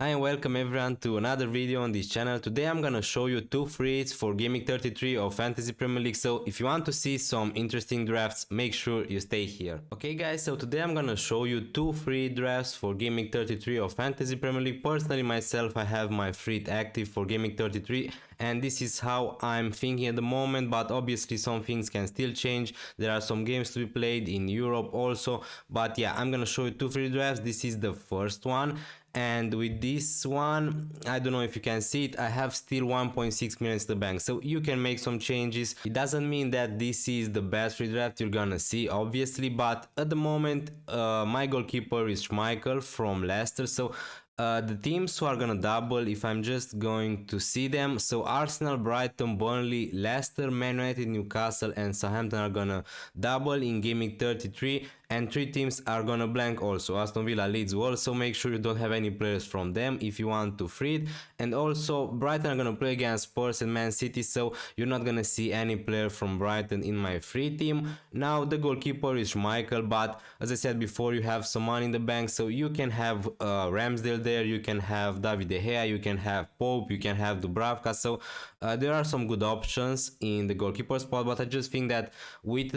Hi and welcome everyone to another video on this channel. Today I'm gonna show you two free hits for GAMEWEEK 33 of Fantasy Premier League, so if you want to see some interesting drafts, make sure you stay here. Okay guys, so today I'm gonna show you two free drafts for GAMEWEEK 33 of Fantasy Premier League. Personally myself, I have my free hit active for GAMEWEEK 33 and this is how I'm thinking at the moment, but obviously some things can still change. There are some games to be played in Europe also, but yeah, I'm gonna show you two free drafts. This is the first one. And with this one, I don't know if you can see it, I have still 1.6 million in the bank, so you can make some changes. It doesn't mean that this is the best free draft you're gonna see, obviously, but at the moment my goalkeeper is Schmeichel from Leicester, so the teams who are gonna double, if I'm just going to see them, so Arsenal, Brighton, Burnley, Leicester, Man United, Newcastle and Southampton are gonna double in GAMEWEEK 33, and three teams are gonna blank also. Aston Villa, Leeds, Wolves, so make sure you don't have any players from them if you want to free it. And also Brighton are gonna play against Spurs and Man City, so you're not gonna see any player from Brighton in my free team. Now the goalkeeper is Schmeichel, but as I said before, you have some money in the bank, so you can have Ramsdale there, you can have David De Gea, you can have Pope, you can have Dubravka, so there are some good options in the goalkeeper spot. But I just think that with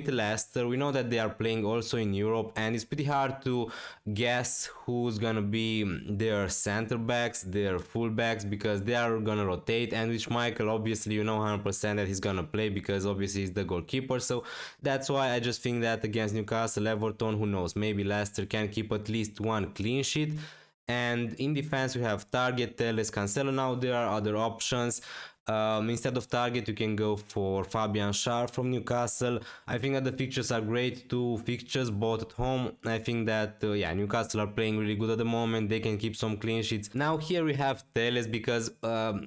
Leicester, we know that they are playing also in Europe, and it's pretty hard to guess who's gonna be their center backs, their full backs, because they are gonna rotate. And with Michael, obviously you know 100% that he's gonna play because obviously he's the goalkeeper, so that's why I just think that against Newcastle, Everton, who knows, maybe Leicester can keep at least one clean sheet. And in defense we have Target, Telles, Cancelo. Now there are other options. Instead of Target, you can go for Fabian Schär from Newcastle. I think that the fixtures are great, two fixtures both at home. I think that yeah, Newcastle are playing really good at the moment, they can keep some clean sheets. Now here we have Telles, because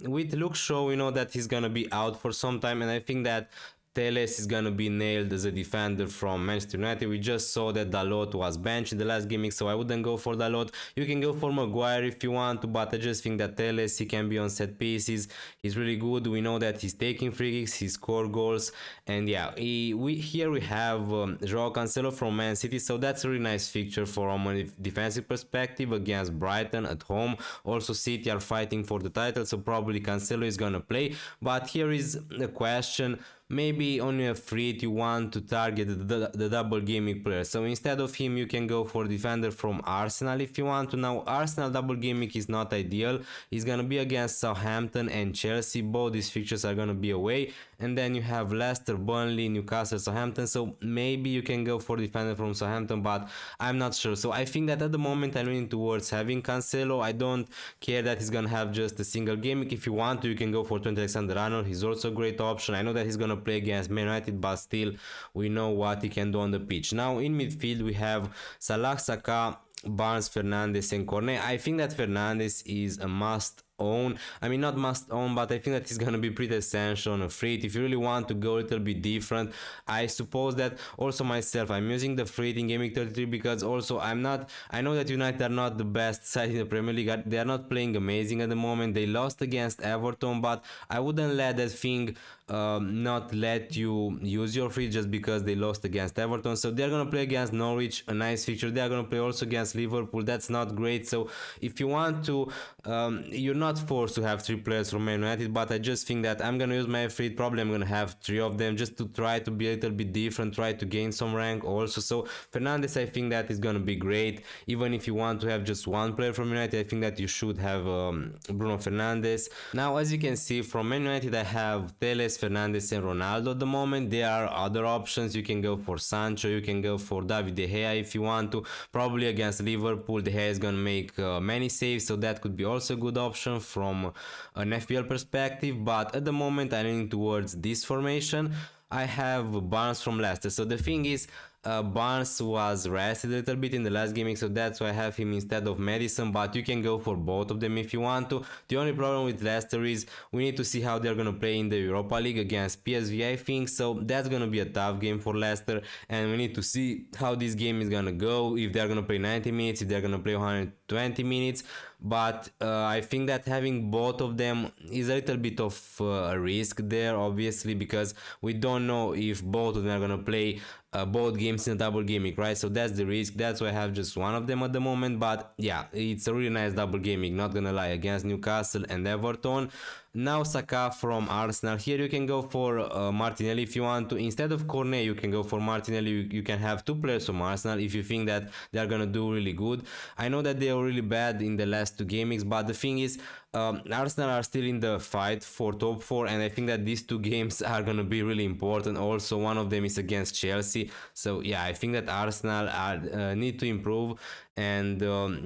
with Luke Shaw we know that he's gonna be out for some time, and I think that Telles is gonna be nailed as a defender from Manchester United. We just saw that Dalot was benched in the last GAMEWEEK, so I wouldn't go for Dalot. You can go for Maguire if you want to, but I just think that Telles, he can be on set pieces. He's really good. We know that he's taking free kicks, he score goals, and yeah, here we have Joao Cancelo from Man City, so that's a really nice fixture from a defensive perspective against Brighton at home. Also City are fighting for the title, so probably Cancelo is gonna play. But here is the question. Maybe on your free hit you want to target the double GAMEWEEK player, so instead of him you can go for defender from Arsenal if you want to. Now Arsenal double GAMEWEEK is not ideal, it's gonna be against Southampton and Chelsea, both these fixtures are gonna be away, and then you have Leicester, Burnley, Newcastle, Southampton, so maybe you can go for defender from Southampton, but I'm not sure. So I think that at the moment I'm leaning towards having Cancelo. I don't care that he's gonna have just a single GAMEWEEK. If you want to, you can go for Trent Alexander-Arnold, he's also a great option. I know that he's gonna play against Man United, but still we know what he can do on the pitch. Now in midfield we have Salah, Saka, Barnes, Fernandes and Cornet. I think that Fernandes is a must own. I mean, not must own, but I think that he's gonna be pretty essential on a free hit if you really want to go a little bit different. I suppose that also myself, I'm using the free hit in GAMEWEEK 33 because also I know that United are not the best side in the Premier League. They are not playing amazing at the moment. They lost against Everton, but I wouldn't let that thing not let you use your free just because they lost against Everton. So they're gonna play against Norwich, a nice fixture. They're gonna play also against Liverpool, that's not great. So if you want to, you're not forced to have three players from Man United, but I just think that I'm gonna use my free. Probably I'm gonna have three of them just to try to be a little bit different, try to gain some rank also. So Fernandes, I think that is gonna be great. Even if you want to have just one player from United, I think that you should have Bruno Fernandes. Now as you can see, from Man United I have Telles, Fernandes and Ronaldo at the moment. There are other options. You can go for Sancho, you can go for David De Gea if you want to. Probably against Liverpool De Gea is gonna make many saves, so that could be also a good option from an FPL perspective. But at the moment I'm leaning towards this formation. I have Barnes from Leicester. So the thing is, Barnes was rested a little bit in the last GAMEWEEK, so that's why I have him instead of Madison, but you can go for both of them if you want to. The only problem with Leicester is we need to see how they're gonna play in the Europa League against PSV, I think, so that's gonna be a tough game for Leicester, and we need to see how this game is gonna go, if they're gonna play 90 minutes, if they're gonna play 120 minutes. but I think that having both of them is a little bit of a risk there, obviously, because we don't know if both of them are gonna play both games in a double gaming, right? So that's the risk. That's why I have just one of them at the moment. But yeah, it's a really nice double gaming, not gonna lie, against Newcastle and Everton. Now Saka from Arsenal. Here you can go for Martinelli if you want to. Instead of Cornet, you can go for Martinelli. You can have two players from Arsenal if you think that they are gonna do really good. I know that they are really bad in the last two gamings, but the thing is, Arsenal are still in the fight for top four, and I think that these two games are gonna be really important. Also, one of them is against Chelsea, so yeah, I think that Arsenal are, need to improve, and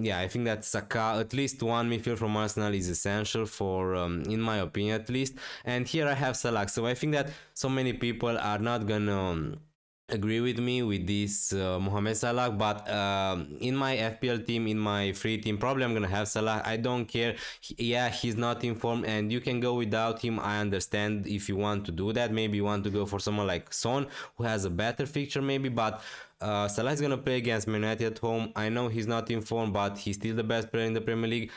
yeah, I think that Saka, at least one midfield from Arsenal, is essential for, in my opinion, at least. And here I have Salah, so I think that so many people are not gonna. Agree with me with this Mohamed Salah, but in my FPL team, in my free team, probably I'm gonna have Salah. I don't care. Yeah, he's not informed, and you can go without him. I understand if you want to do that. Maybe you want to go for someone like Son, who has a better fixture, maybe, but Salah is gonna play against Man United at home. I know he's not informed, but he's still the best player in the Premier League.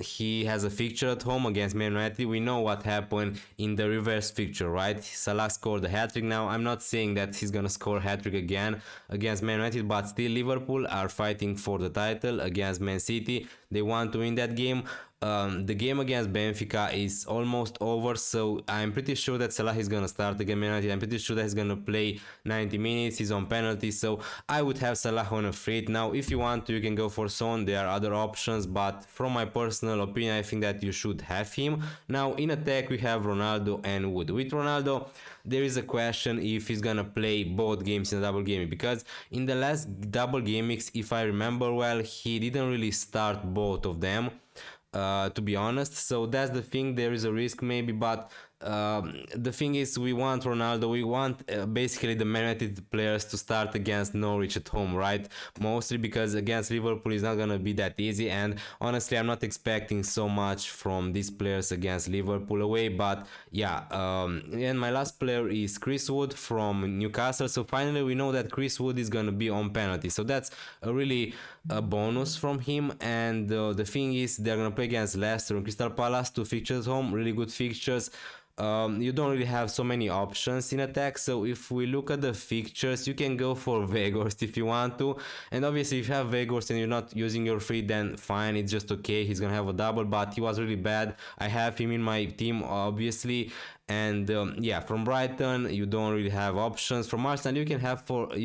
He has a fixture at home against Man United. We know what happened in the reverse fixture, right? Salah scored a hat-trick. Now, I'm not saying that he's gonna score a hat-trick again against Man United, but still Liverpool are fighting for the title against Man City. They want to win that game. The game against Benfica is almost over, so I'm pretty sure that Salah is gonna start against Man United. I'm pretty sure that he's gonna play 90 minutes. He's on penalty, so I would have Salah on a free. Now, if you want to, you can go for Son. There are other options, but from my personal opinion, I think that you should have him. Now, in attack, we have Ronaldo and Wood. With Ronaldo, there is a question if he's gonna play both games in a double gaming, because in the last double gamings, if I remember well, he didn't really start both of them, to be honest. So that's the thing. There is a risk maybe, but the thing is, we want Ronaldo, we want basically the Man United players to start against Norwich at home, right? Mostly because against Liverpool is not gonna be that easy, and honestly I'm not expecting so much from these players against Liverpool away. But yeah, and my last player is Chris Wood from Newcastle. So finally we know that Chris Wood is gonna be on penalty, so that's a really a bonus from him. And the thing is, they're gonna play against Leicester and Crystal Palace, two fixtures home, really good fixtures. You don't really have so many options in attack, so if we look at the fixtures, you can go for Weghorst if you want to, and obviously if you have Weghorst and you're not using your free, then fine, it's just okay, he's gonna have a double, but he was really bad. I have him in my team, obviously. And yeah, from Brighton you don't really have options. From Arsenal you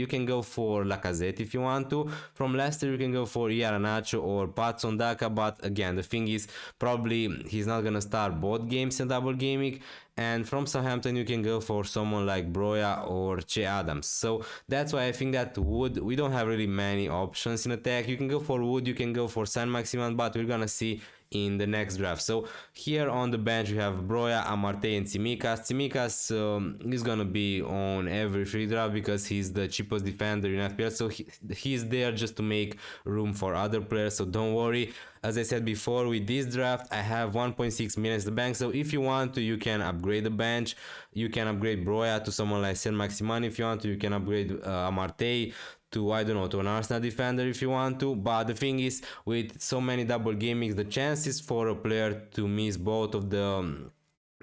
can go for Lacazette if you want to. From Leicester you can go for Iheanacho or Patson Daka, but again, the thing is, probably he's not gonna start both games in double gaming. And from Southampton you can go for someone like Broya or Che Adams. So that's why I think that Wood, we don't have really many options in attack. You can go for Wood, you can go for Saint-Maximin, but we're gonna see in the next draft. So here on the bench we have Broya, Amarte and Tsimikas. Tsimikas is gonna be on every free draft because he's the cheapest defender in FPL, so he's there just to make room for other players, so don't worry. As I said before, with this draft I have 1.6 million in the bank, so if you want to, you can upgrade the bench. You can upgrade Broya to someone like Saint-Maximin. If you want to, you can upgrade Amarte to, I don't know, to an Arsenal defender if you want to. But the thing is, with so many double gamings, the chances for a player to miss both of the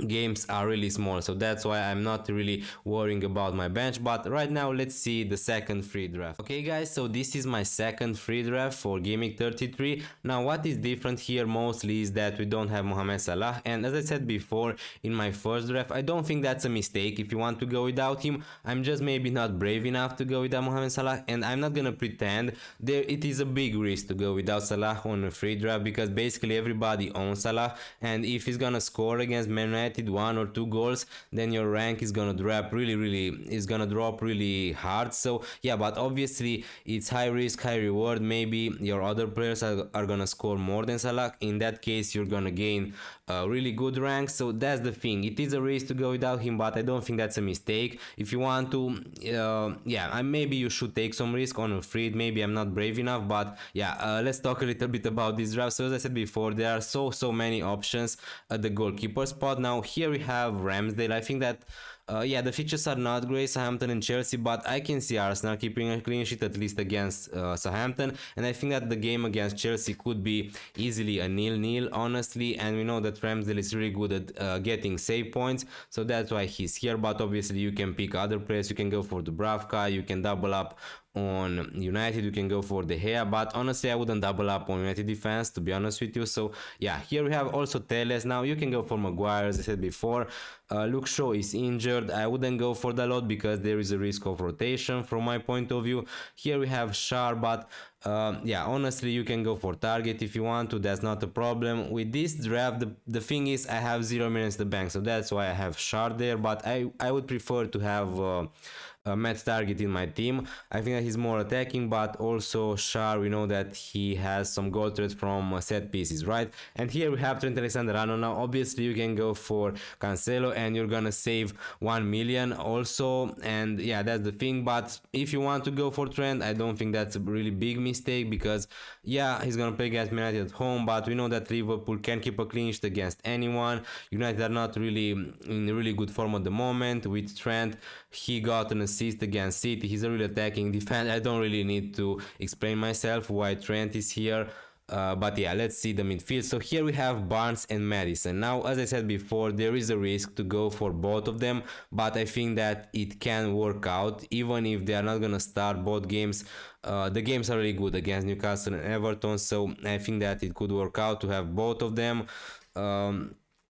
games are really small, so that's why I'm not really worrying about my bench. But right now let's see the second free draft. Okay guys, so this is my second free draft for GAMEWEEK 33. Now what is different here mostly is that we don't have Mohamed Salah, and as I said before in my first draft, I don't think that's a mistake if you want to go without him. I'm just maybe not brave enough to go without Mohamed Salah, and I'm not gonna pretend there it is a big risk to go without Salah on a free draft, because basically everybody owns Salah, and if he's gonna score against Man United 1 or 2 goals, then your rank is gonna drop really hard. So yeah, but obviously it's high risk, high reward. Maybe your other players are gonna score more than Salah. In that case, you're gonna gain a really good rank. So that's the thing. It is a risk to go without him, but I don't think that's a mistake. If you want to, yeah, maybe you should take some risk on a free. Maybe I'm not brave enough, but yeah, let's talk a little bit about this draft. So as I said before, there are so many options at the goalkeeper spot. Now here we have Ramsdale. I think that Yeah, the fixtures are not great, Southampton and Chelsea, but I can see Arsenal keeping a clean sheet at least against Southampton, and I think that the game against Chelsea could be easily a 0-0, honestly, and we know that Ramsdale is really good at getting save points, so that's why he's here. But obviously you can pick other players, you can go for Dubravka, you can double up on United, you can go for De Gea, but honestly I wouldn't double up on United defense, to be honest with you. So yeah, here we have also Teles. Now you can go for Maguire, as I said before. Luke Shaw is injured. I wouldn't go for the lot because there is a risk of rotation from my point of view. Here we have Shar, but yeah, honestly you can go for Target if you want to, that's not a problem. With this draft, the thing is I have 0 minutes in the bank, so that's why I have Shar there, but I would prefer to have Matt Target in my team. I think that he's more attacking, but also Shar, we know that he has some goal threat from set pieces, right? And here we have Trent Alexander-Arnold. Now obviously you can go for Cancelo and you're gonna save 1 million also, and yeah, that's the thing. But if you want to go for Trent, I don't think that's a really big mistake, because yeah, he's gonna play against United at home, but we know that Liverpool can keep a clean sheet against anyone. United are not really in really good form at the moment. With Trent, he got an assist against City. He's a really attacking defender. I don't really need to explain myself why Trent is here. But yeah, let's see the midfield. So here we have Barnes and Madison. Now, as I said before, there is a risk to go for both of them, but I think that it can work out, even if they are not gonna start both games. The games are really good against Newcastle and Everton, so I think that it could work out to have both of them.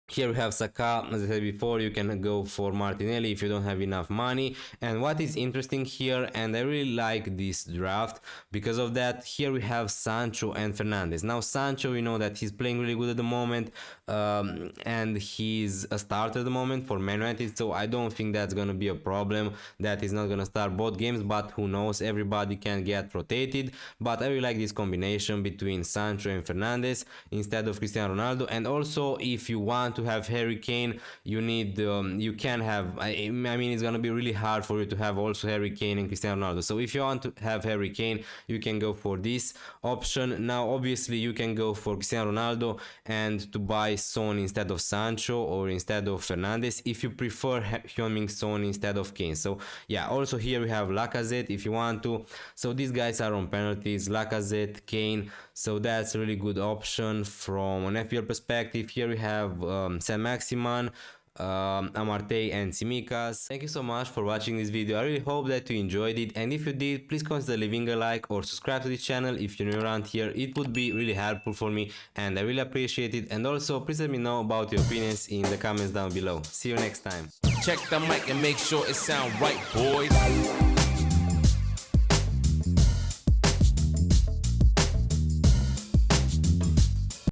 Here we have Saka. As I said before, you can go for Martinelli if you don't have enough money. And what is interesting here, and I really like this draft because of that, here we have Sancho and Fernandes. Now Sancho, we know that he's playing really good at the moment, and he's a starter at the moment for Man United, so I don't think that's gonna be a problem that he's not gonna start both games, but who knows, everybody can get rotated. But I really like this combination between Sancho and Fernandes instead of Cristiano Ronaldo. And also, if you want to have Harry Kane, you need you can have, I mean it's gonna be really hard for you to have also Harry Kane and Cristiano Ronaldo. So if you want to have Harry Kane, you can go for this option. Now obviously you can go for Cristiano Ronaldo and to buy Son instead of Sancho or instead of Fernandes if you prefer Heung-min Son instead of Kane. So yeah, also here we have Lacazette if you want to. So these guys are on penalties, Lacazette, Kane, so that's a really good option from an FPL perspective. Here we have Saint-Maximin, Amartey and Tsimikas. Thank you so much for watching this video. I really hope that you enjoyed it, and if you did, please consider leaving a like or subscribe to this channel if you're new around here. It would be really helpful for me and I really appreciate it. And also please let me know about your opinions in the comments down below. See you next time. Check the mic and make sure it sound right, boys.